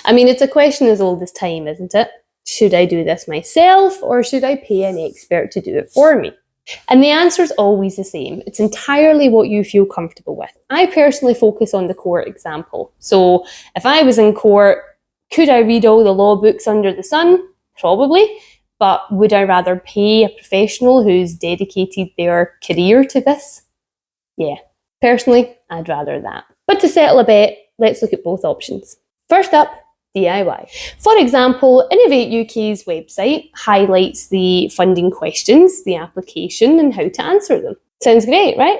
I mean, it's a question as old as time, isn't it? Should I do this myself or should I pay an expert to do it for me? And the answer is always the same. It's entirely what you feel comfortable with. I personally focus on the court example. So if I was in court, could I read all the law books under the sun? Probably. But would I rather pay a professional who's dedicated their career to this? Yeah. Personally, I'd rather that. But to settle a bet, let's look at both options. First up, DIY. For example, Innovate UK's website highlights the funding questions, the application, and how to answer them. Sounds great, right?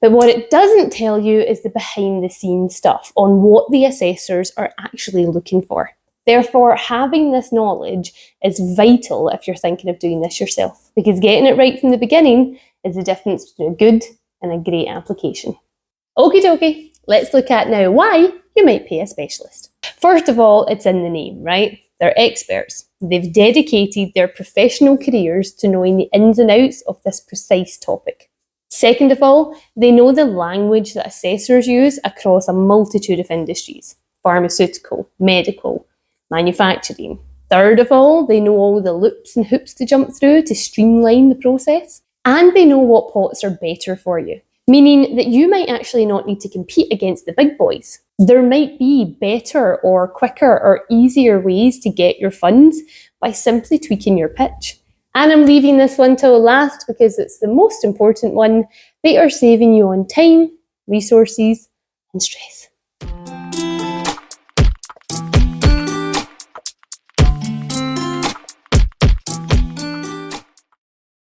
But what it doesn't tell you is the behind-the-scenes stuff on what the assessors are actually looking for. Therefore, having this knowledge is vital if you're thinking of doing this yourself, because getting it right from the beginning is the difference between a good and a great application. Okie dokie, let's look at now why you might pay a specialist. First of all, it's in the name, right? They're experts. They've dedicated their professional careers to knowing the ins and outs of this precise topic. Second of all, they know the language that assessors use across a multitude of industries: pharmaceutical, medical, manufacturing. Third of all, they know all the loops and hoops to jump through to streamline the process. And they know what pots are better for you, meaning that you might actually not need to compete against the big boys. There might be better or quicker or easier ways to get your funds by simply tweaking your pitch. And I'm leaving this one till last because it's the most important one. They are saving you on time, resources, and stress.